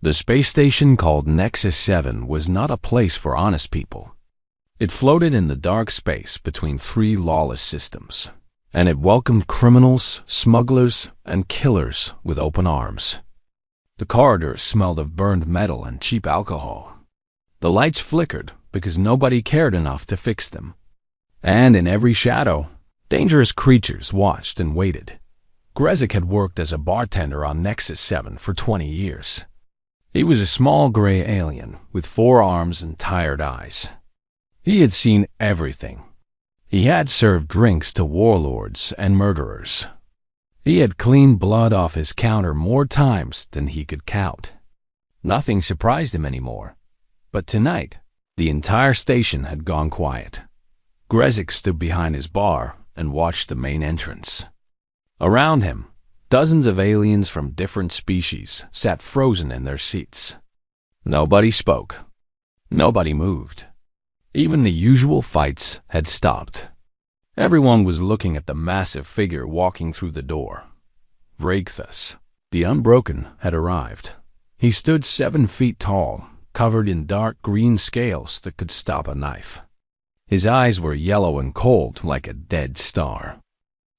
The space station called Nexus 7 was not a place for honest people. It floated in the dark space between three lawless systems, and it welcomed criminals, smugglers, and killers with open arms. The corridors smelled of burned metal and cheap alcohol. The lights flickered because nobody cared enough to fix them. And in every shadow, dangerous creatures watched and waited. Grezik had worked as a bartender on Nexus 7 for 20 years. He was a small gray alien with 4 arms and tired eyes. He had seen everything. He had served drinks to warlords and murderers. He had cleaned blood off his counter more times than he could count. Nothing surprised him anymore. But tonight, the entire station had gone quiet. Grezik stood behind his bar and watched the main entrance. Around him, dozens of aliens from different species sat frozen in their seats. Nobody spoke. Nobody moved. Even the usual fights had stopped. Everyone was looking at the massive figure walking through the door. Vraighthus, the Unbroken, had arrived. He stood 7 feet tall, covered in dark green scales that could stop a knife. His eyes were yellow and cold like a dead star.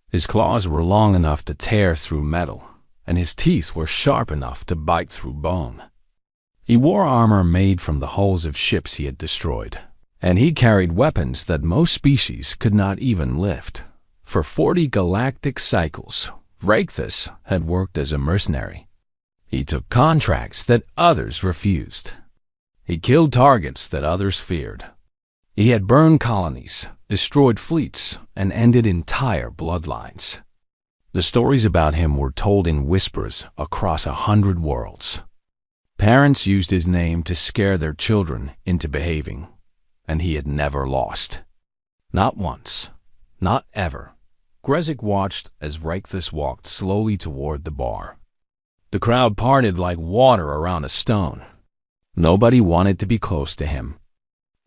His claws were long enough to tear through metal, and his teeth were sharp enough to bite through bone. He wore armor made from the hulls of ships he had destroyed, and he carried weapons that most species could not even lift. For 40 galactic cycles, Vraighthus had worked as a mercenary. He took contracts that others refused. He killed targets that others feared. He had burned colonies, destroyed fleets, and ended entire bloodlines. The stories about him were told in whispers across 100 worlds. Parents used his name to scare their children into behaving, and he had never lost. Not once, not ever. Grezik watched as Vraighthus walked slowly toward the bar. The crowd parted like water around a stone. Nobody wanted to be close to him.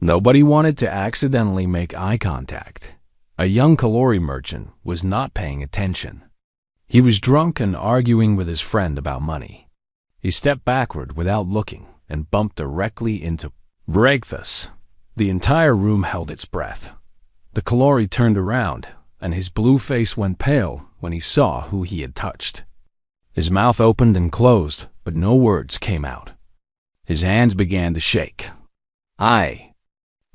Nobody wanted to accidentally make eye contact. A young Kalori merchant was not paying attention. He was drunk and arguing with his friend about money. He stepped backward without looking and bumped directly into Vraighthus. The entire room held its breath. The Kalori turned around, and his blue face went pale when he saw who he had touched. His mouth opened and closed, but no words came out. His hands began to shake.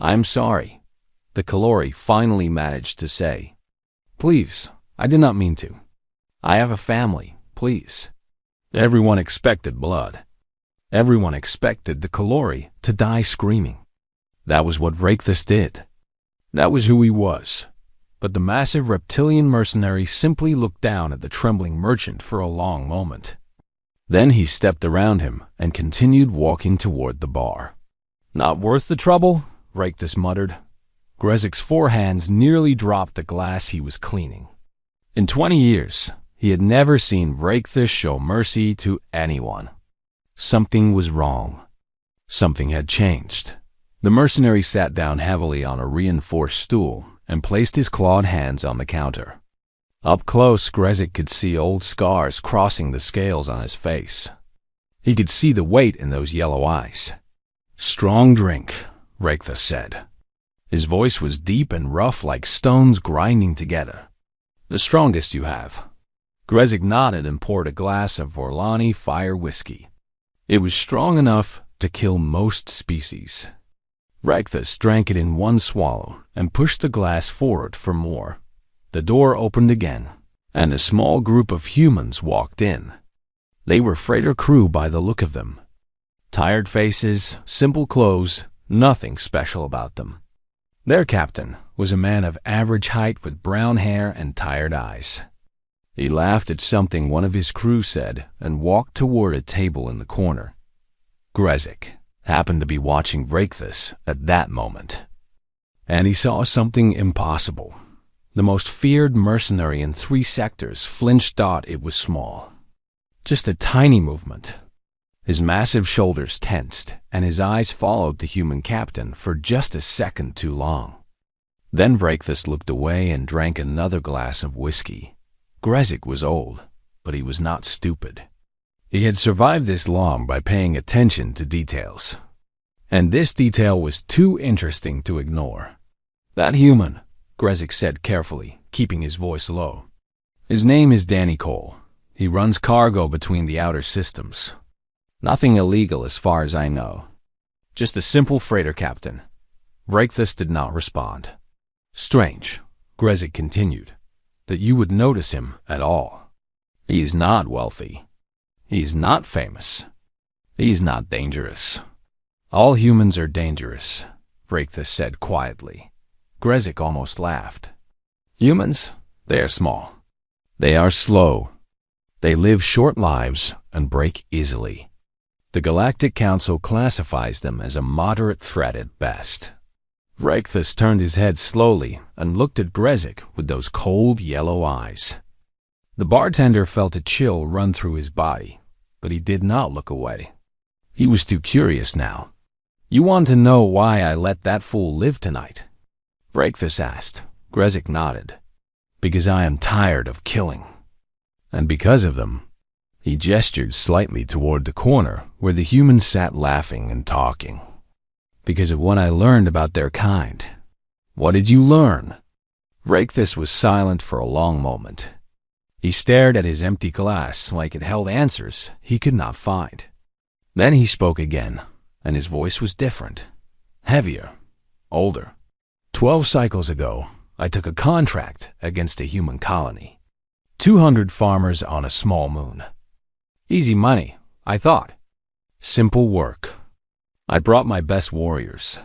I'm sorry, the Kalori finally managed to say. Please, I did not mean to. I have a family, please. Everyone expected blood. Everyone expected the Kalori to die screaming. That was what Vraighthus did. That was who he was. But the massive reptilian mercenary simply looked down at the trembling merchant for a long moment. Then he stepped around him and continued walking toward the bar. Not worth the trouble, Vraighthus muttered. Grezik's 4 hands nearly dropped the glass he was cleaning. In 20 years, he had never seen Vraighthus show mercy to anyone. Something was wrong. Something had changed. The mercenary sat down heavily on a reinforced stool and placed his clawed hands on the counter. Up close, Grezik could see old scars crossing the scales on his face. He could see the weight in those yellow eyes. Strong drink, Vraighthus said. His voice was deep and rough like stones grinding together. The strongest you have. Grezik nodded and poured a glass of Vorlani fire whiskey. It was strong enough to kill most species. Vraighthus drank it in one swallow and pushed the glass forward for more. The door opened again, and a small group of humans walked in. They were freighter crew by the look of them. Tired faces, simple clothes, nothing special about them. Their captain was a man of average height with brown hair and tired eyes. He laughed at something one of his crew said and walked toward a table in the corner. Grezik happened to be watching Vraighthus at that moment. And he saw something impossible. The most feared mercenary in 3 sectors flinched. It was small. Just a tiny movement. His massive shoulders tensed, and his eyes followed the human captain for just a second too long. Then Vraighthus looked away and drank another glass of whiskey. Grezik was old, but he was not stupid. He had survived this long by paying attention to details. And this detail was too interesting to ignore. "That human," Grezik said carefully, keeping his voice low. "His name is Danny Cole. He runs cargo between the outer systems. Nothing illegal as far as I know. Just a simple freighter captain." Reichthus did not respond. "Strange," Grezik continued, "that you would notice him at all. He is not wealthy. He is not famous. He is not dangerous." "All humans are dangerous," Reichthus said quietly. Grezik almost laughed. "Humans? They are small. They are slow. They live short lives and break easily. The Galactic Council classifies them as a moderate threat at best." Reichthus turned his head slowly and looked at Grezik with those cold yellow eyes. The bartender felt a chill run through his body, but he did not look away. He was too curious now. "You want to know why I let that fool live tonight?" Reichthus asked. Grezik nodded. "Because I am tired of killing. And because of them." He gestured slightly toward the corner where the humans sat laughing and talking. "Because of what I learned about their kind." "What did you learn?" Reichthus was silent for a long moment. He stared at his empty glass like it held answers he could not find. Then he spoke again, and his voice was different, heavier, older. 12 cycles ago, I took a contract against a human colony. 200 farmers on a small moon. Easy money, I thought. Simple work. I brought my best warriors.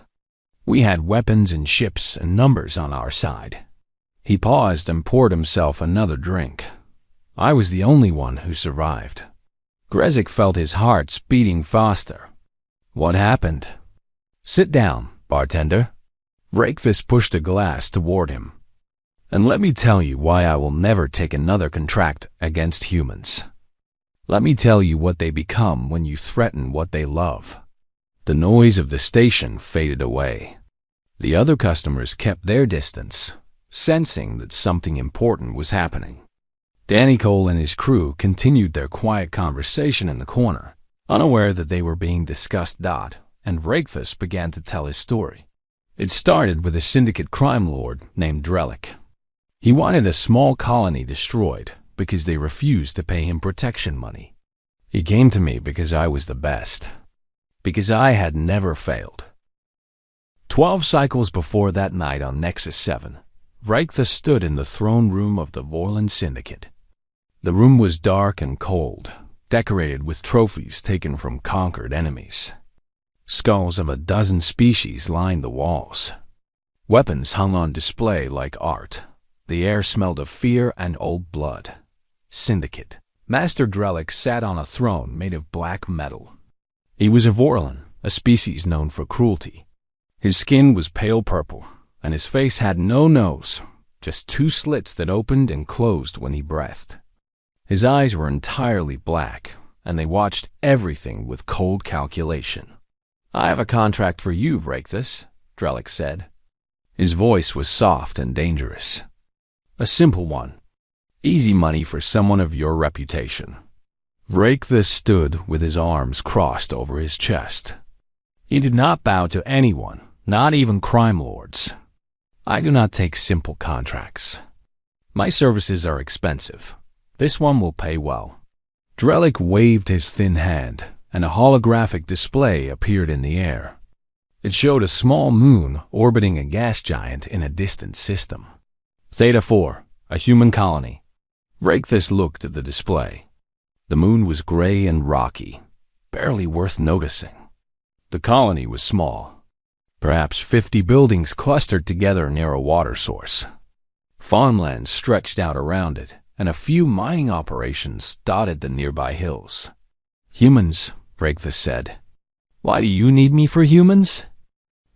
We had weapons and ships and numbers on our side. He paused and poured himself another drink. I was the only one who survived. Grezik felt his heart beating faster. "What happened?" "Sit down, bartender." Reichthus pushed a glass toward him. "And let me tell you why I will never take another contract against humans. Let me tell you what they become when you threaten what they love." The noise of the station faded away. The other customers kept their distance, sensing that something important was happening. Danny Cole and his crew continued their quiet conversation in the corner, unaware that they were being discussed. And Reichthus began to tell his story. It started with a syndicate crime lord named Drellick. He wanted a small colony destroyed because they refused to pay him protection money. He came to me because I was the best. Because I had never failed. 12 cycles before that night on Nexus 7, Reichthus stood in the throne room of the Vorlon Syndicate. The room was dark and cold, decorated with trophies taken from conquered enemies. Skulls of a dozen species lined the walls. Weapons hung on display like art. The air smelled of fear and old blood. Syndicate. Master Drellick sat on a throne made of black metal. He was a Vorlon, a species known for cruelty. His skin was pale purple, and his face had no nose, just 2 slits that opened and closed when he breathed. His eyes were entirely black, and they watched everything with cold calculation. "I have a contract for you, Reichthus," Drellick said. His voice was soft and dangerous. "A simple one. Easy money for someone of your reputation." Reichthus stood with his arms crossed over his chest. He did not bow to anyone, not even crime lords. "I do not take simple contracts. My services are expensive. This one will pay well." Drellick waved his thin hand, and a holographic display appeared in the air. It showed a small moon orbiting a gas giant in a distant system. "Theta 4, a human colony." Reichthus looked at the display. The moon was gray and rocky, barely worth noticing. The colony was small, perhaps 50 buildings clustered together near a water source. Farmland stretched out around it, and a few mining operations dotted the nearby hills. "Humans," Reichthus said. "Why do you need me for humans?"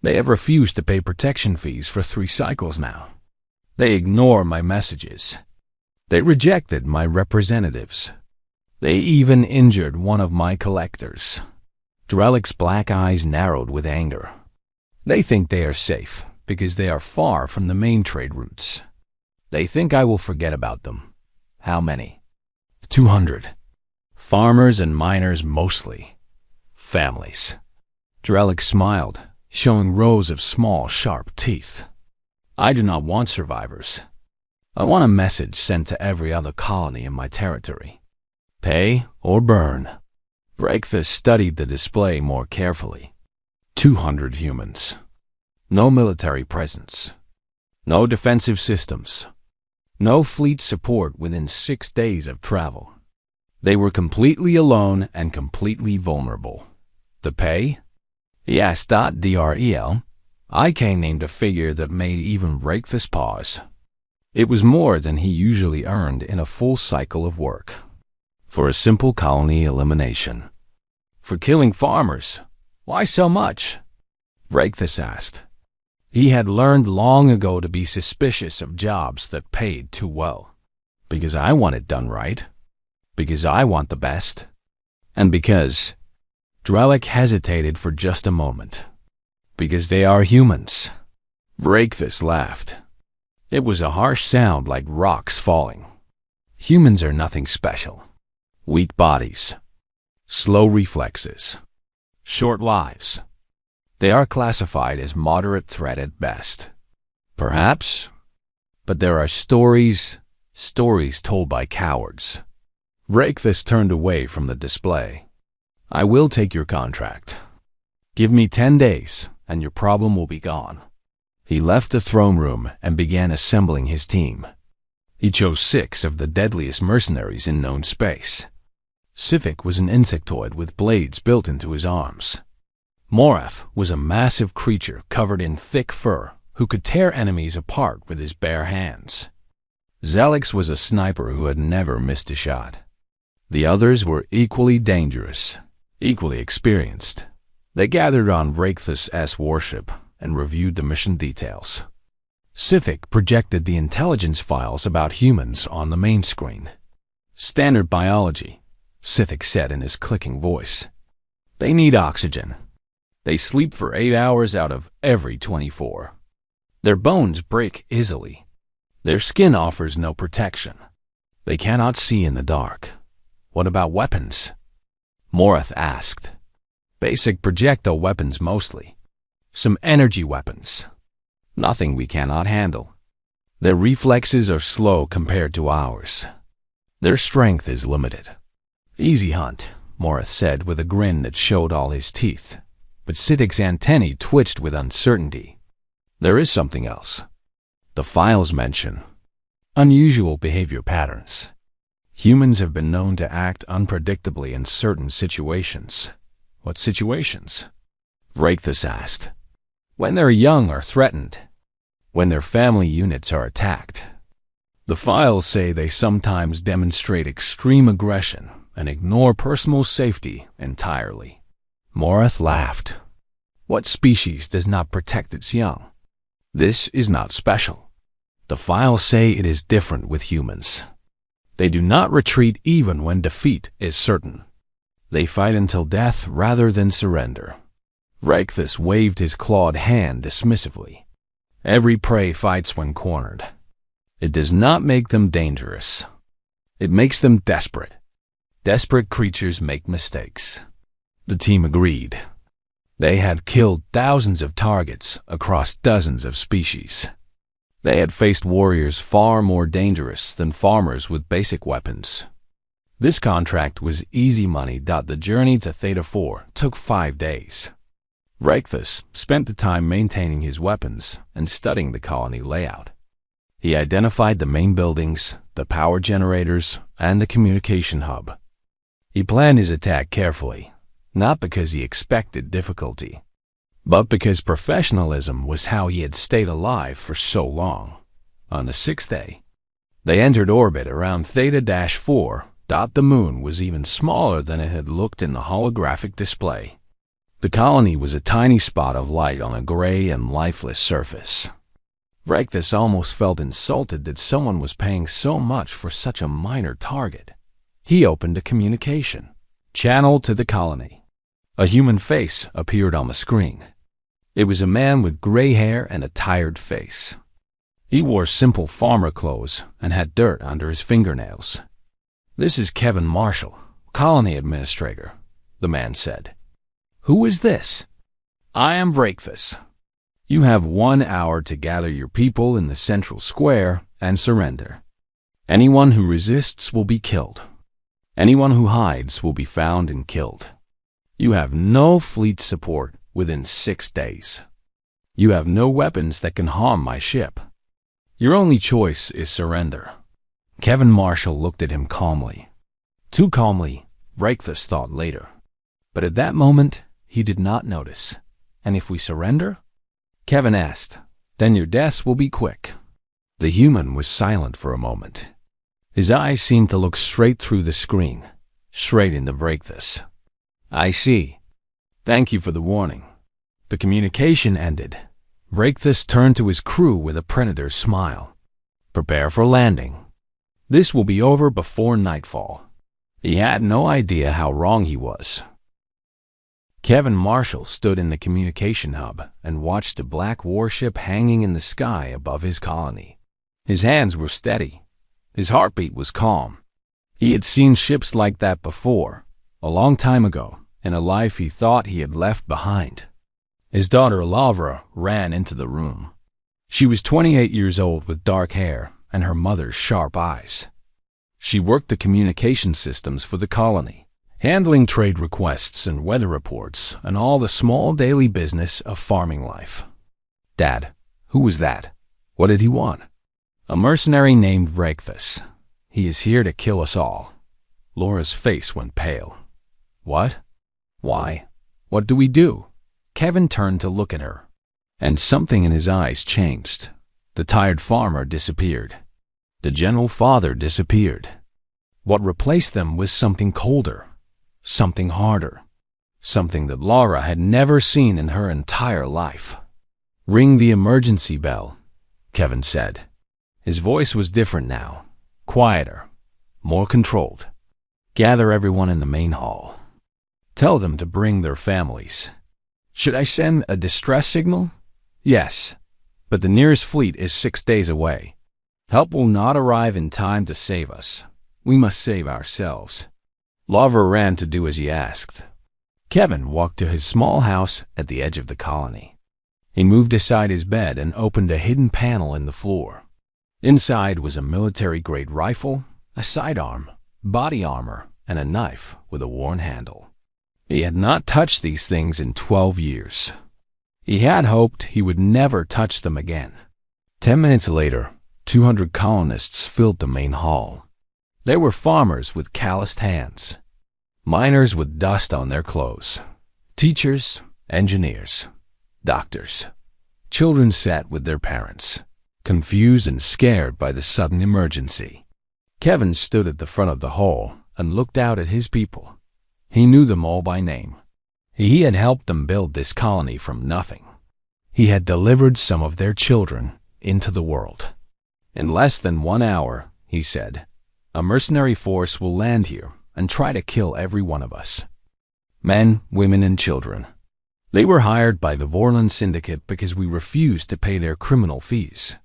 "They have refused to pay protection fees for 3 cycles now. They ignore my messages. They rejected my representatives. They even injured one of my collectors." Drellick's black eyes narrowed with anger. "They think they are safe because they are far from the main trade routes. They think I will forget about them. How many?" 200. Farmers and miners mostly. Families. Drellick smiled, showing rows of small, sharp teeth. I do not want survivors. I want a message sent to every other colony in my territory. Pay or burn. Breakfast studied the display more carefully. 200 humans. No military presence. No defensive systems. No fleet support within 6 days of travel. They were completely alone and completely vulnerable. The pay? He asked .drel. IK named a figure that made even Breakfast pause. It was more than he usually earned in a full cycle of work. For a simple colony elimination. For killing farmers. Why so much? Breakfast asked. He had learned long ago to be suspicious of jobs that paid too well. Because I want it done right. Because I want the best. And because... Drellick hesitated for just a moment. Because they are humans. Breakfast laughed. It was a harsh sound like rocks falling. Humans are nothing special. Weak bodies. Slow reflexes. Short lives. They are classified as moderate threat at best. Perhaps. But there are stories told by cowards. Breakfast turned away from the display. I will take your contract. Give me 10 days, and your problem will be gone. He left the throne room and began assembling his team. He chose 6 of the deadliest mercenaries in known space. Sifik was an insectoid with blades built into his arms. Morath was a massive creature covered in thick fur who could tear enemies apart with his bare hands. Zelix was a sniper who had never missed a shot. The others were equally dangerous, equally experienced. They gathered on Breakfast's S warship and reviewed the mission details. Sifik projected the intelligence files about humans on the main screen. Standard biology, Sifik said in his clicking voice. They need oxygen. They sleep for 8 hours out of every 24. Their bones break easily. Their skin offers no protection. They cannot see in the dark. What about weapons? Morath asked. Basic projectile weapons mostly. Some energy weapons. Nothing we cannot handle. Their reflexes are slow compared to ours. Their strength is limited. Easy hunt, Morath said with a grin that showed all his teeth. But Sifik's antennae twitched with uncertainty. There is something else. The files mention unusual behavior patterns. Humans have been known to act unpredictably in certain situations. What situations? Breakfast asked. When their young are threatened. When their family units are attacked. The files say they sometimes demonstrate extreme aggression and ignore personal safety entirely. Morath laughed. What species does not protect its young? This is not special. The files say it is different with humans. They do not retreat even when defeat is certain. They fight until death rather than surrender. Breakfast waved his clawed hand dismissively. Every prey fights when cornered. It does not make them dangerous. It makes them desperate. Desperate creatures make mistakes. The team agreed. They had killed thousands of targets across dozens of species. They had faced warriors far more dangerous than farmers with basic weapons. This contract was easy money. The journey to Theta 4 took 5 days. Breakfast spent the time maintaining his weapons and studying the colony layout. He identified the main buildings, the power generators, and the communication hub. He planned his attack carefully. Not because he expected difficulty, but because professionalism was how he had stayed alive for so long. On the 6th day, they entered orbit around Theta-4. The moon was even smaller than it had looked in the holographic display. The colony was a tiny spot of light on a gray and lifeless surface. Breakfast almost felt insulted that someone was paying so much for such a minor target. He opened a communication channel to the colony. A human face appeared on the screen. It was a man with gray hair and a tired face. He wore simple farmer clothes and had dirt under his fingernails. This is Kevin Marshall, Colony administrator, the man said. Who is this? I am Breakfast. You have 1 hour to gather your people in the central square and surrender. Anyone who resists will be killed. Anyone who hides will be found and killed. You have no fleet support within 6 days. You have no weapons that can harm my ship. Your only choice is surrender. Kevin Marshall looked at him calmly. Too calmly, Breakfast thought later. But at that moment, he did not notice. And if we surrender? Kevin asked. Then your deaths will be quick. The human was silent for a moment. His eyes seemed to look straight through the screen, straight into Breakfast. I see. Thank you for the warning. The communication ended. Breakfast turned to his crew with a predator's smile. Prepare for landing. This will be over before nightfall. He had no idea how wrong he was. Kevin Marshall stood in the communication hub and watched a black warship hanging in the sky above his colony. His hands were steady. His heartbeat was calm. He had seen ships like that before, a long time ago, in a life he thought he had left behind. His daughter Laura ran into the room. She was 28 years old with dark hair and her mother's sharp eyes. She worked the communication systems for the colony, handling trade requests and weather reports and all the small daily business of farming life. Dad, who was that? What did he want? A mercenary named Breakfast. He is here to kill us all. Laura's face went pale. What? Why? What do we do? Kevin turned to look at her, and something in his eyes changed. The tired farmer disappeared. The gentle father disappeared. What replaced them was something colder, something harder, something that Laura had never seen in her entire life. Ring the emergency bell, Kevin said. His voice was different now, quieter, more controlled. Gather everyone in the main hall. Tell them to bring their families. Should I send a distress signal? Yes, but the nearest fleet is 6 days away. Help will not arrive in time to save us. We must save ourselves. Laura ran to do as he asked. Kevin walked to his small house at the edge of the colony. He moved aside his bed and opened a hidden panel in the floor. Inside was a military-grade rifle, a sidearm, body armor, and a knife with a worn handle. He had not touched these things in 12 years. He had hoped he would never touch them again. 10 minutes later, 200 colonists filled the main hall. They were farmers with calloused hands, miners with dust on their clothes, teachers, engineers, doctors. Children sat with their parents, confused and scared by the sudden emergency. Kevin stood at the front of the hall and looked out at his people. He knew them all by name. He had helped them build this colony from nothing. He had delivered some of their children into the world. In less than 1 hour, he said, a mercenary force will land here and try to kill every one of us. Men, women, and children. They were hired by the Vorlon Syndicate because we refused to pay their criminal fees.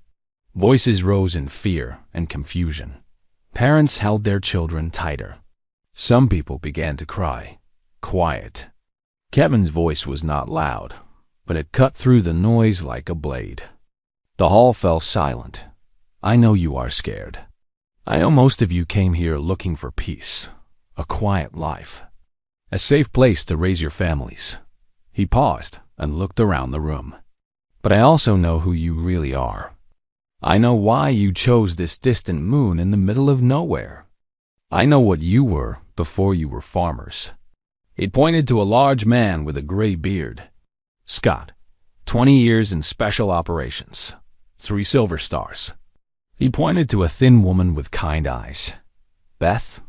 Voices rose in fear and confusion. Parents held their children tighter. Some people began to cry. Quiet. Kevin's voice was not loud, but it cut through the noise like a blade. The hall fell silent. I know you are scared. I know most of you came here looking for peace, a quiet life, a safe place to raise your families. He paused and looked around the room. But I also know who you really are. I know why you chose this distant moon in the middle of nowhere. I know what you were before you were farmers. He pointed to a large man with a gray beard. Scott, 20 years in special operations, 3 silver stars. He pointed to a thin woman with kind eyes. Beth,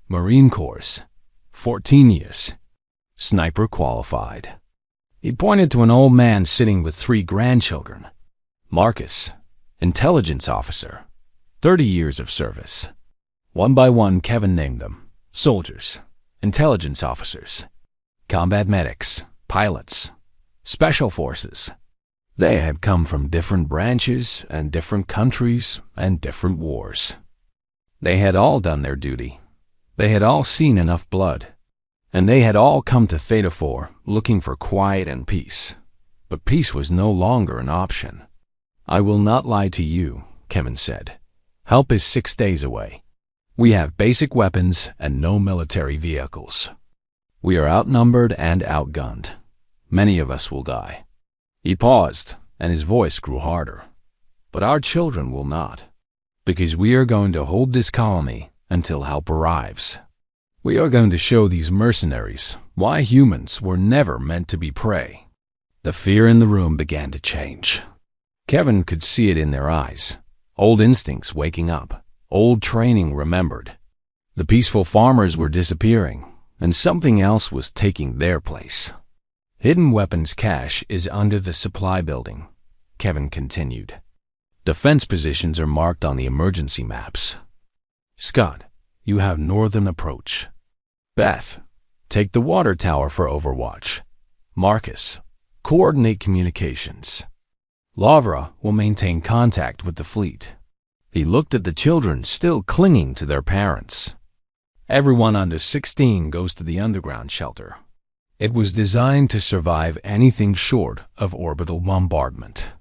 Marine Corps, 14 years, sniper qualified. He pointed to an old man sitting with 3 grandchildren. Marcus, intelligence officer, 30 years of service. One by one, Kevin named them. Soldiers, intelligence officers, combat medics, pilots, special forces. They had come from different branches and different countries and different wars. They had all done their duty. They had all seen enough blood, and they had all come to Theta 4 looking for quiet and peace. But peace was no longer an option. "I will not lie to you," Kevin said. "Help is 6 days away. We have basic weapons and no military vehicles. We are outnumbered and outgunned. Many of us will die." He paused, and his voice grew harder. "But our children will not, because we are going to hold this colony until help arrives. We are going to show these mercenaries why humans were never meant to be prey." The fear in the room began to change. Kevin could see it in their eyes. Old instincts waking up, old training remembered. The peaceful farmers were disappearing, and something else was taking their place. "Hidden weapons cache is under the supply building," Kevin continued. "Defense positions are marked on the emergency maps. Scott, you have northern approach. Beth, take the water tower for overwatch. Marcus, coordinate communications. Lavra will maintain contact with the fleet." He looked at the children still clinging to their parents. "Everyone under 16 goes to the underground shelter. It was designed to survive anything short of orbital bombardment.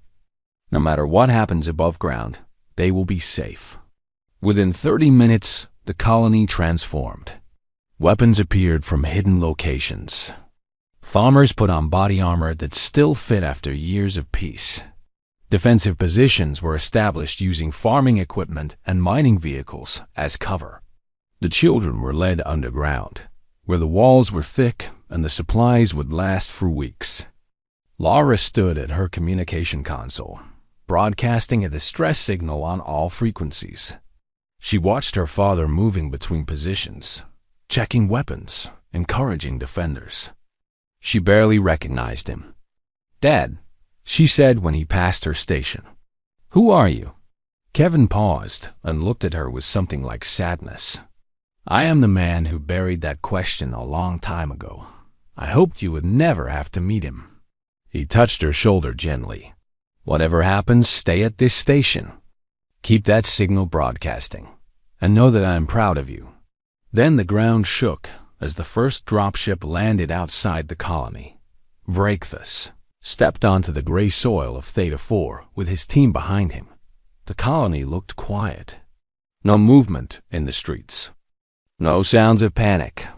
No matter what happens above ground, they will be safe." Within 30 minutes, the colony transformed. Weapons appeared from hidden locations. Farmers put on body armor that still fit after years of peace. Defensive positions were established using farming equipment and mining vehicles as cover. The children were led underground, where the walls were thick and the supplies would last for weeks. Laura stood at her communication console, broadcasting a distress signal on all frequencies. She watched her father moving between positions, checking weapons, encouraging defenders. She barely recognized him. "Dad," she said when he passed her station. "Who are you?" Kevin paused and looked at her with something like sadness. "I am the man who buried that question a long time ago. I hoped you would never have to meet him." He touched her shoulder gently. "Whatever happens, stay at this station. Keep that signal broadcasting, and know that I am proud of you." Then the ground shook as the first dropship landed outside the colony. Vraithus stepped onto the gray soil of Theta 4 with his team behind him. The colony looked quiet. No movement in the streets. No sounds of panic.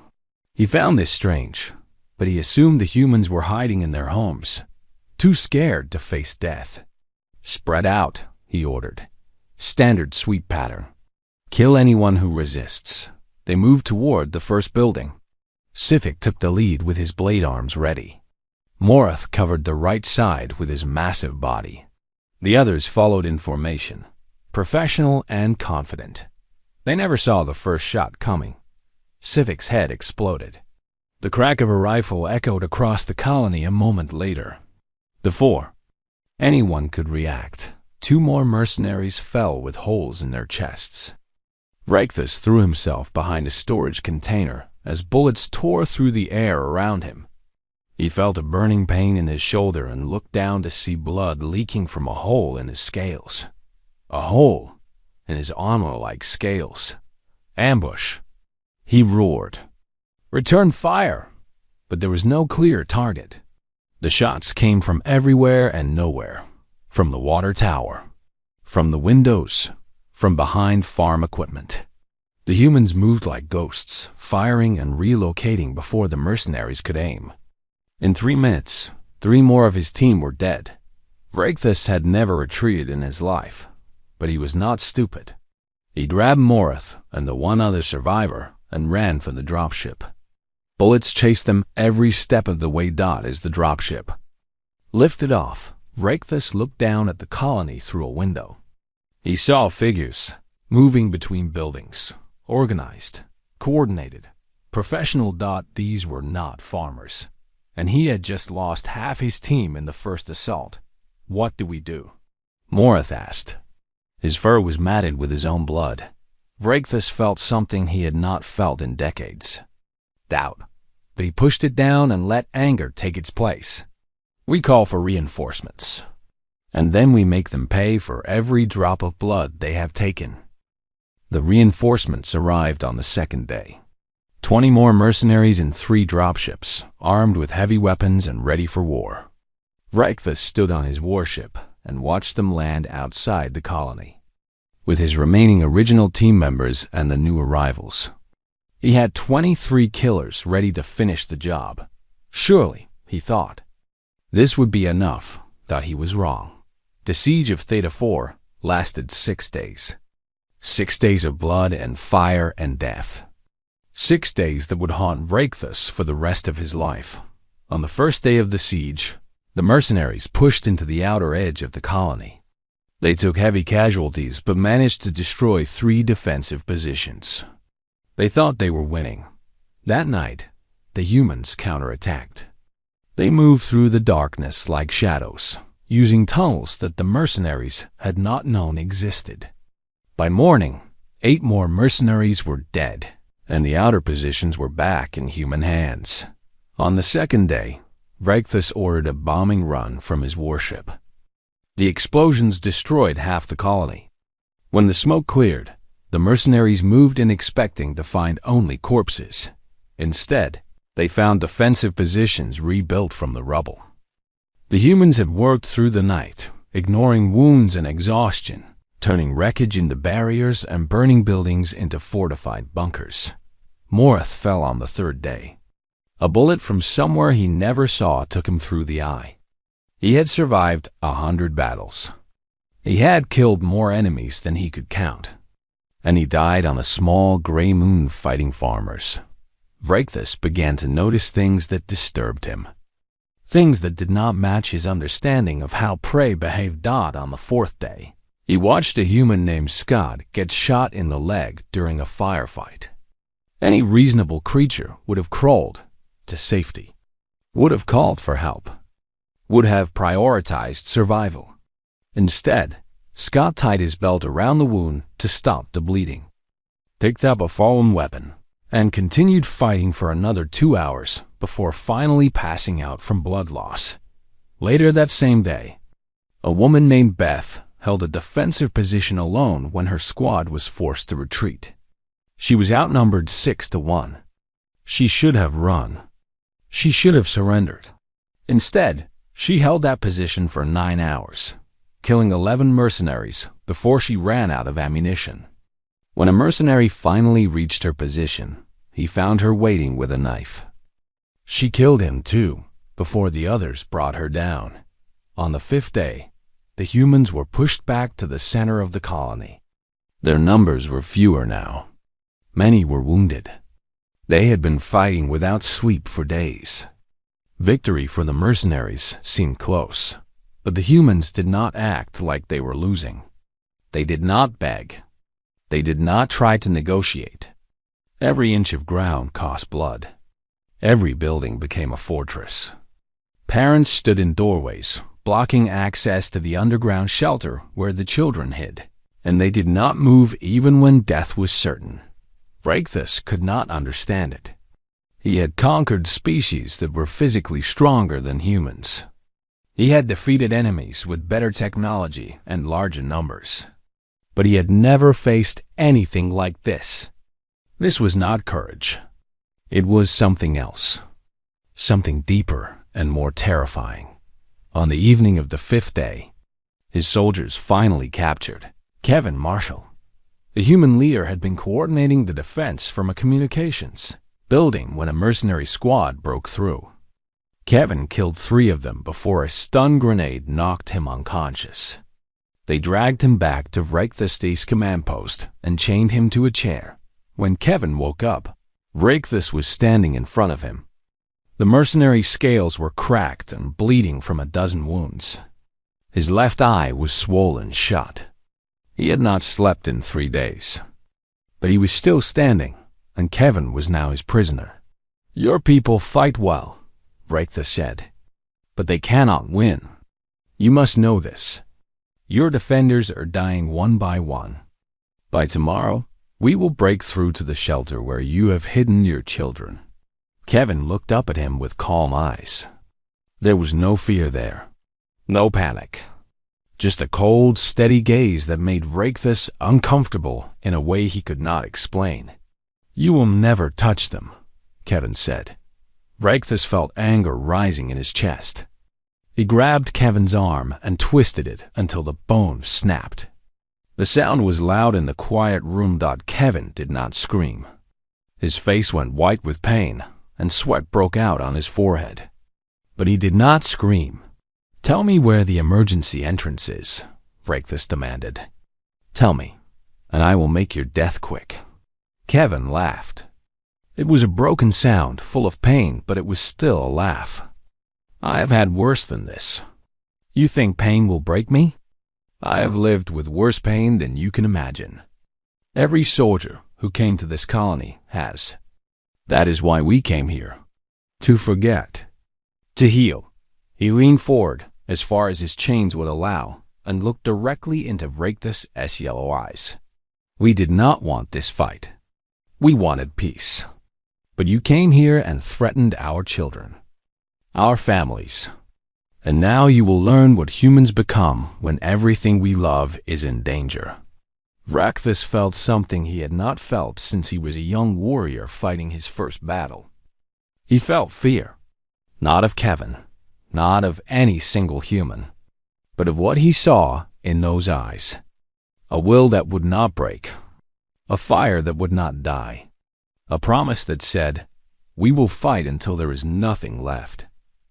He found this strange, but he assumed the humans were hiding in their homes, too scared to face death. "Spread out," he ordered. Standard sweep pattern. "Kill anyone who resists." They moved toward the first building. Sifik took the lead with his blade arms ready. Morath covered the right side with his massive body. The others followed in formation, professional and confident. They never saw the first shot coming. Sivik's head exploded. The crack of a rifle echoed across the colony a moment later. Before anyone could react, 2 more mercenaries fell with holes in their chests. Vraithus threw himself behind a storage container as bullets tore through the air around him. He felt a burning pain in his shoulder and looked down to see blood leaking from a hole in his scales. A hole in his armor-like scales. "Ambush!" He roared. "Return fire!" But there was no clear target. The shots came from everywhere and nowhere. From the water tower. From the windows. From behind farm equipment. The humans moved like ghosts, firing and relocating before the mercenaries could aim. In 3 minutes, 3 more of his team were dead. Vraithus had never retreated in his life, but he was not stupid. He grabbed Morath and the one other survivor and ran for the dropship. Bullets chased them every step of the way as the dropship lifted off. Vraithus looked down at the colony through a window. He saw figures moving between buildings, organized, coordinated, professional. These were not farmers, and he had just lost half his team in the first assault. "What do we do?" Morath asked. His fur was matted with his own blood. Vraithus felt something he had not felt in decades. Doubt. But he pushed it down and let anger take its place. "We call for reinforcements. And then we make them pay for every drop of blood they have taken." The reinforcements arrived on the second day. 20 more mercenaries in 3 dropships, armed with heavy weapons and ready for war. Reichthus stood on his warship and watched them land outside the colony, with his remaining original team members and the new arrivals. He had 23 killers ready to finish the job. Surely, he thought, this would be enough, but he was wrong. The siege of Theta 4 lasted 6 days. 6 days of blood and fire and death. 6 days that would haunt Reichthus for the rest of his life. On the first day of the siege, the mercenaries pushed into the outer edge of the colony. They took heavy casualties but managed to destroy 3 defensive positions. They thought they were winning. That night, the humans counterattacked. They moved through the darkness like shadows, using tunnels that the mercenaries had not known existed. By morning, 8 more mercenaries were dead, and the outer positions were back in human hands. On the second day, Reichthus ordered a bombing run from his warship. The explosions destroyed half the colony. When the smoke cleared, the mercenaries moved in expecting to find only corpses. Instead, they found defensive positions rebuilt from the rubble. The humans had worked through the night, ignoring wounds and exhaustion, turning wreckage into barriers and burning buildings into fortified bunkers. Morith fell on the 3rd day. A bullet from somewhere he never saw took him through the eye. He had survived 100 battles. He had killed more enemies than he could count, and he died on a small gray moon fighting farmers. Reichthus began to notice things that disturbed him. Things that did not match his understanding of how prey behaved. On the 4th day, he watched a human named Scott get shot in the leg during a firefight. Any reasonable creature would have crawled to safety, would have called for help, would have prioritized survival. Instead, Scott tied his belt around the wound to stop the bleeding, picked up a fallen weapon, and continued fighting for another 2 hours before finally passing out from blood loss. Later that same day, a woman named Beth held a defensive position alone when her squad was forced to retreat. She was outnumbered 6 to 1. She should have run. She should have surrendered. Instead, she held that position for 9 hours, killing 11 mercenaries before she ran out of ammunition. When a mercenary finally reached her position, he found her waiting with a knife. She killed him too, before the others brought her down. On the 5th day, the humans were pushed back to the center of the colony. Their numbers were fewer now. Many were wounded. They had been fighting without sleep for days. Victory for the mercenaries seemed close, but the humans did not act like they were losing. They did not beg. They did not try to negotiate. Every inch of ground cost blood. Every building became a fortress. Parents stood in doorways, blocking access to the underground shelter where the children hid, and they did not move even when death was certain. Reichthus could not understand it. He had conquered species that were physically stronger than humans. He had defeated enemies with better technology and larger numbers. But he had never faced anything like this. This was not courage. It was something else. Something deeper and more terrifying. On the evening of the 5th day, his soldiers finally captured Kevin Marshall. The human leader had been coordinating the defense from a communications building when a mercenary squad broke through. Kevin killed 3 of them before a stun grenade knocked him unconscious. They dragged him back to Reichthus' command post and chained him to a chair. When Kevin woke up, Reichthus was standing in front of him. The mercenary's scales were cracked and bleeding from a dozen wounds. His left eye was swollen shut. He had not slept in 3 days. But he was still standing, and Kevin was now his prisoner. "Your people fight well," Reichthus said, "but they cannot win. You must know this. Your defenders are dying one by one. By tomorrow, we will break through to the shelter where you have hidden your children." Kevin looked up at him with calm eyes. There was no fear there, no panic, just a cold, steady gaze that made Reichthus uncomfortable in a way he could not explain. You will never touch them, Kevin said. Reichthus felt anger rising in his chest. He grabbed Kevin's arm and twisted it until the bone snapped. The sound was loud in the quiet room. Kevin did not scream. His face went white with pain, and sweat broke out on his forehead. But he did not scream. Tell me where the emergency entrance is, Reichthus demanded. Tell me, and I will make your death quick. Kevin laughed. It was a broken sound, full of pain, but it was still a laugh. I have had worse than this. You think pain will break me? I have lived with worse pain than you can imagine. Every soldier who came to this colony has. That is why we came here. To forget. To heal. He leaned forward as far as his chains would allow and looked directly into Reichthus' yellow eyes. We did not want this fight. We wanted peace. But you came here and threatened our children, our families. And now you will learn what humans become when everything we love is in danger. Reichthus felt something he had not felt since he was a young warrior fighting his first battle. He felt fear, not of Kevin, not of any single human, but of what he saw in those eyes. A will that would not break, a fire that would not die, a promise that said, we will fight until there is nothing left.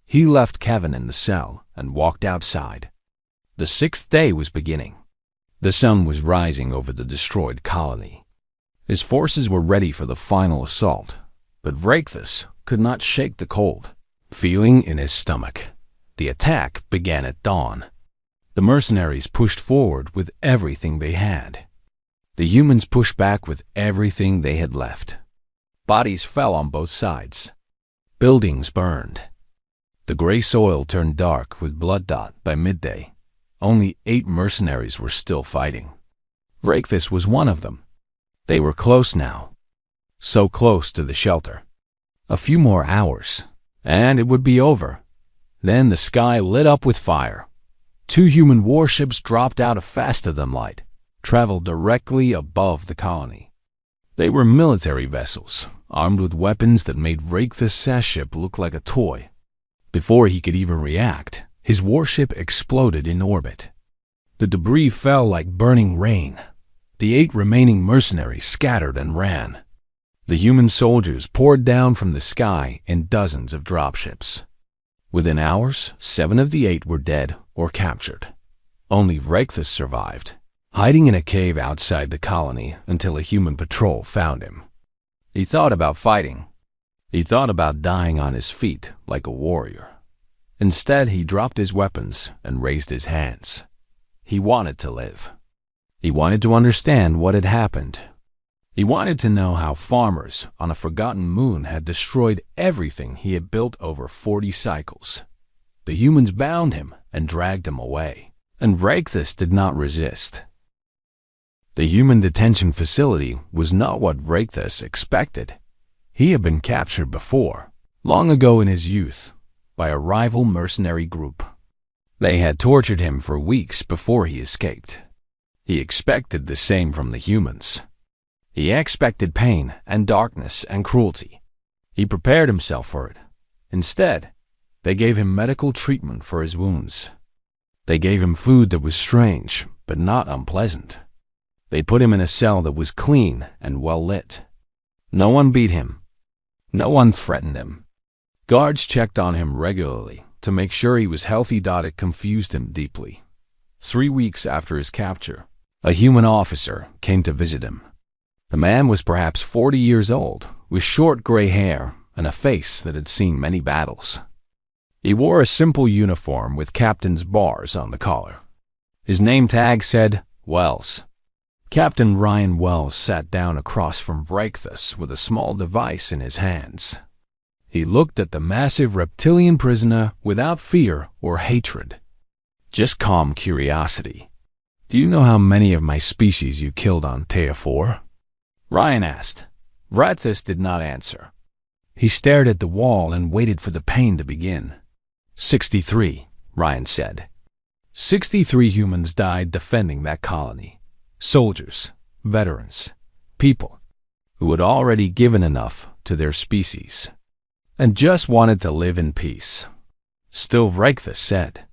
He left Kevin in the cell and walked outside. The 6th day was beginning. The sun was rising over the destroyed colony. His forces were ready for the final assault, but Reichthus could not shake the cold feeling in his stomach. The attack began at dawn. The mercenaries pushed forward with everything they had. The humans pushed back with everything they had left. Bodies fell on both sides. Buildings burned. The gray soil turned dark with blood. By midday, only 8 mercenaries were still fighting. Reichthus was one of them. They were close now. So close to the shelter. A few more hours, and it would be over. Then the sky lit up with fire. 2 human warships dropped out of faster than light, traveled directly above the colony. They were military vessels, armed with weapons that made Reichthus' ship look like a toy. Before he could even react, his warship exploded in orbit. The debris fell like burning rain. The 8 remaining mercenaries scattered and ran. The human soldiers poured down from the sky in dozens of dropships. Within hours, 7 of the 8 were dead or captured. Only Reichthus survived, hiding in a cave outside the colony until a human patrol found him. He thought about fighting. He thought about dying on his feet like a warrior. Instead, he dropped his weapons and raised his hands. He wanted to live. He wanted to understand what had happened. He wanted to know how farmers on a forgotten moon had destroyed everything he had built over 40 cycles. The humans bound him and dragged him away, and Reichthus did not resist. The human detention facility was not what Reichthus expected. He had been captured before, long ago in his youth, by a rival mercenary group. They had tortured him for weeks before he escaped. He expected the same from the humans. He expected pain and darkness and cruelty. He prepared himself for it. Instead, they gave him medical treatment for his wounds. They gave him food that was strange, but not unpleasant. They put him in a cell that was clean and well lit. No one beat him. No one threatened him. Guards checked on him regularly to make sure he was healthy. It confused him deeply. 3 weeks after his capture, a human officer came to visit him. The man was perhaps 40 years old, with short gray hair and a face that had seen many battles. He wore a simple uniform with captain's bars on the collar. His name tag said Wells. Captain Ryan Wells sat down across from Reichthus with a small device in his hands. He looked at the massive reptilian prisoner without fear or hatred, just calm curiosity. Do you know how many of my species you killed on Thea 4? Ryan asked. Reichthus did not answer. He stared at the wall and waited for the pain to begin. 63, Ryan said. 63 humans died defending that colony. Soldiers, veterans, people. who had already given enough to their species and just wanted to live in peace. Still, Vreikthus said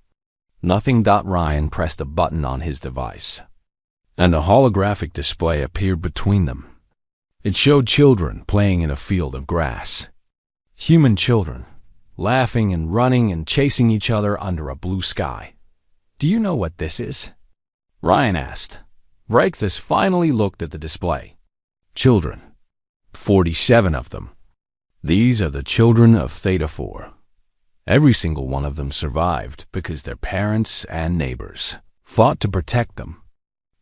nothing. Ryan pressed a button on his device, and a holographic display appeared between them. It showed children playing in a field of grass. Human children, laughing and running and chasing each other under a blue sky. "Do you know what this is?" Ryan asked. Vreikthus finally looked at the display. Children. 47 of them. These are the children of Theta 4. Every single one of them survived because their parents and neighbors fought to protect them.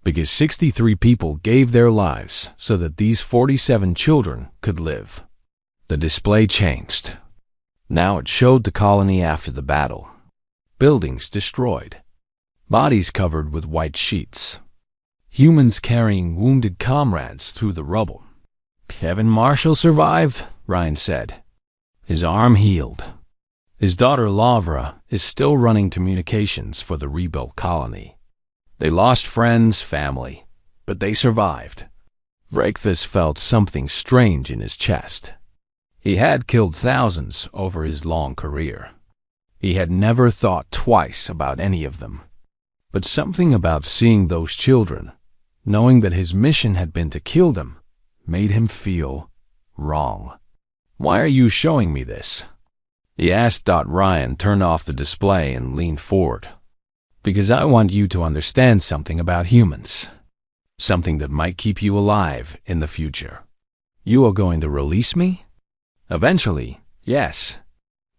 Because 63 people gave their lives so that these 47 children could live. The display changed. Now it showed the colony after the battle. Buildings destroyed. Bodies covered with white sheets. Humans carrying wounded comrades through the rubble. "Kevin Marshall survived," Ryan said. "His arm healed. His daughter Lavra is still running communications for the rebuilt colony. They lost friends, family, but they survived." Vreikthus felt something strange in his chest. He had killed thousands over his long career. He had never thought twice about any of them. But something about seeing those children, knowing that his mission had been to kill them, made him feel wrong. "Why are you showing me this?" he asked. Ryan turned off the display and leaned forward. "Because I want you to understand something about humans. Something that might keep you alive in the future." "You are going to release me?" "Eventually, yes."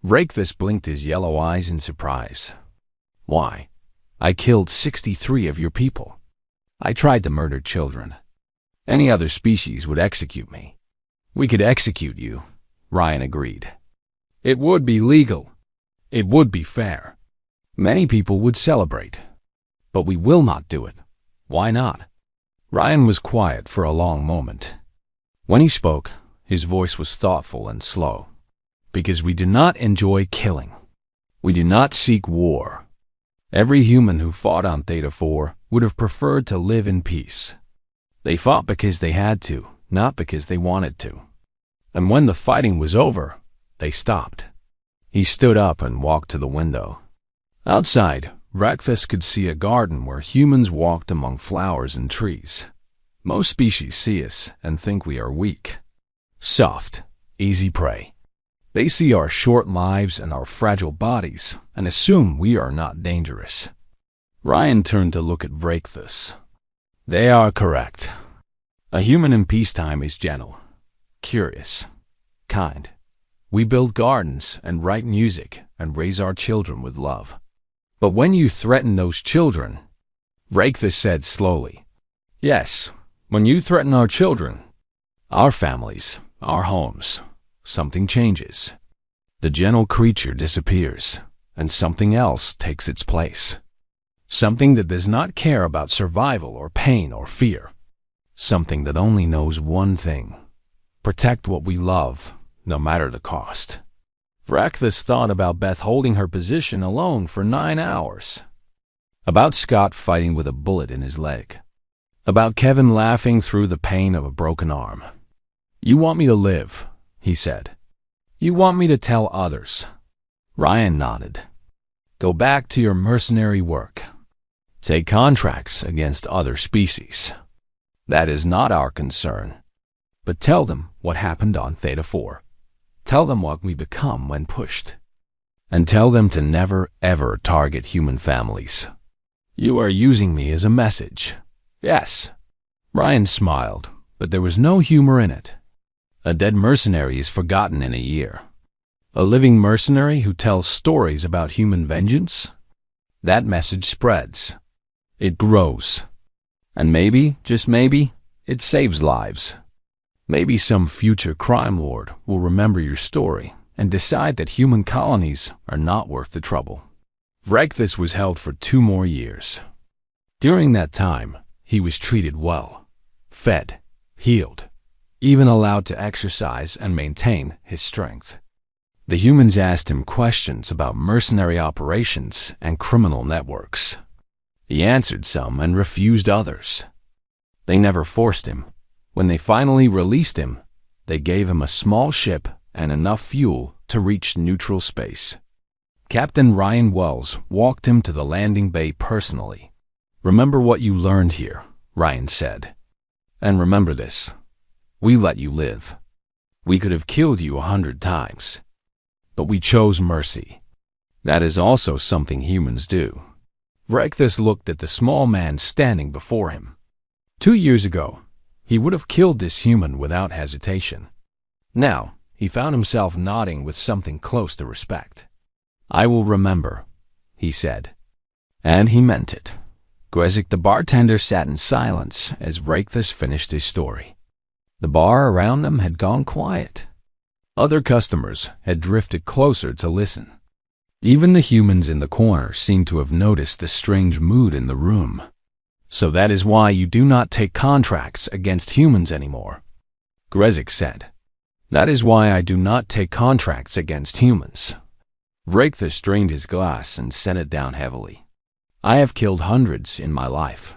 Vreikthus blinked his yellow eyes in surprise. "Why? I killed 63 of your people. I tried to murder children. Any other species would execute me." "We could execute you," Ryan agreed. "It would be legal. It would be fair. Many people would celebrate. But we will not do it. Why not?" Ryan was quiet for a long moment. When he spoke, his voice was thoughtful and slow. "Because we do not enjoy killing. We do not seek war. Every human who fought on Theta 4 would have preferred to live in peace. They fought because they had to, not because they wanted to. And when the fighting was over, they stopped." He stood up and walked to the window. Outside, Vreikthus could see a garden where humans walked among flowers and trees. Most species see us and think we are weak. Soft, easy prey. They see our short lives and our fragile bodies and assume we are not dangerous. Ryan turned to look at Vreikthus. "They are correct. A human in peacetime is gentle, curious, kind. We build gardens and write music and raise our children with love. But when you threaten those children," Vreikthus said slowly, "yes, when you threaten our children, our families, our homes, something changes. The gentle creature disappears, and something else takes its place. Something that does not care about survival or pain or fear. Something that only knows one thing: protect what we love, no matter the cost." Vreikthus thought about Beth holding her position alone for 9 hours. About Scott fighting with a bullet in his leg. About Kevin laughing through the pain of a broken arm. "You want me to live," he said. "You want me to tell others." Ryan nodded. "Go back to your mercenary work. Take contracts against other species. That is not our concern. But tell them what happened on Theta 4. Tell them what we become when pushed. And tell them to never, ever target human families. You are using me as a message." "Yes." Ryan smiled, but there was no humor in it. A dead mercenary is forgotten in a year. A living mercenary who tells stories about human vengeance? That message spreads. It grows. And maybe, just maybe, it saves lives. Maybe some future crime lord will remember your story and decide that human colonies are not worth the trouble. Vreikthus was held for 2 more years. During that time, he was treated well, fed, healed, even allowed to exercise and maintain his strength. The humans asked him questions about mercenary operations and criminal networks. He answered some and refused others. They never forced him. When they finally released him, they gave him a small ship and enough fuel to reach neutral space. Captain Ryan Wells walked him to the landing bay personally. "Remember what you learned here," Ryan said. "And remember this. We let you live. We could have killed you 100 times. But we chose mercy. That is also something humans do." Reichthus looked at the small man standing before him. 2 years ago, he would have killed this human without hesitation. Now, he found himself nodding with something close to respect. "I will remember," he said. And he meant it. Grezik the bartender sat in silence as Reichthus finished his story. The bar around them had gone quiet. Other customers had drifted closer to listen. Even the humans in the corner seemed to have noticed the strange mood in the room. "So that is why you do not take contracts against humans anymore," Grezik said. "That is why I do not take contracts against humans." Reichthus drained his glass and set it down heavily. "I have killed hundreds in my life.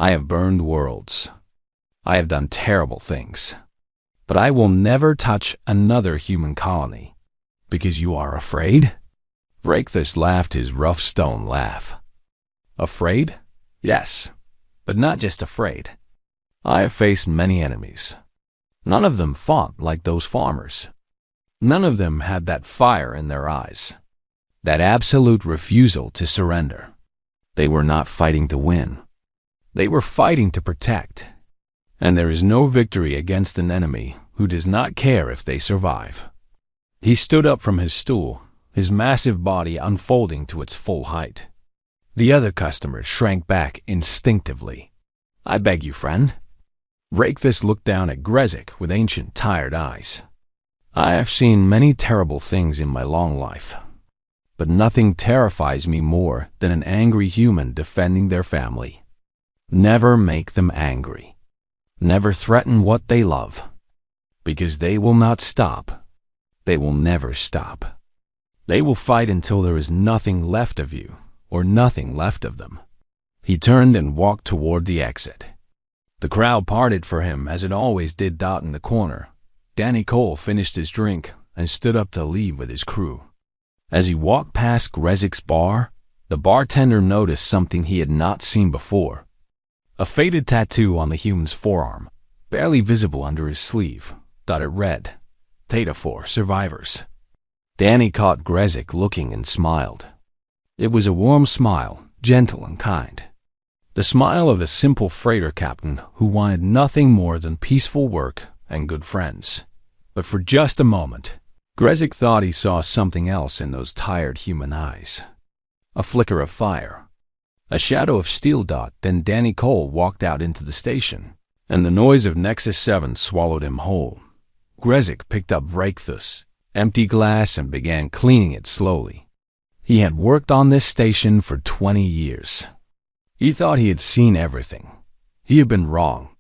I have burned worlds. I have done terrible things. But I will never touch another human colony. Because you are afraid?" Reichthus laughed his rough stone laugh. "Afraid? Yes, but not just afraid. I have faced many enemies. None of them fought like those farmers. None of them had that fire in their eyes, that absolute refusal to surrender. They were not fighting to win. They were fighting to protect. And there is no victory against an enemy who does not care if they survive." He stood up from his stool, his massive body unfolding to its full height. The other customers shrank back instinctively. "I beg you, friend." Reichthus looked down at Grezik with ancient, tired eyes. "I have seen many terrible things in my long life, but nothing terrifies me more than an angry human defending their family. Never make them angry. Never threaten what they love, because they will not stop. They will never stop. They will fight until there is nothing left of you, or nothing left of them." He turned and walked toward the exit. The crowd parted for him as it always did out in the corner. Danny Cole finished his drink and stood up to leave with his crew. As he walked past Grezik's bar, the bartender noticed something he had not seen before. A faded tattoo on the human's forearm, barely visible under his sleeve, dotted red, Theta 4 survivors. Danny caught Grezik looking and smiled. It was a warm smile, gentle and kind. The smile of a simple freighter captain who wanted nothing more than peaceful work and good friends. But for just a moment, Grezik thought he saw something else in those tired human eyes. A flicker of fire. A shadow of steel dot. Then Danny Cole walked out into the station, and the noise of Nexus 7 swallowed him whole. Grezik picked up Reichthus' empty glass and began cleaning it slowly. He had worked on this station for 20 years. He thought he had seen everything. He had been wrong.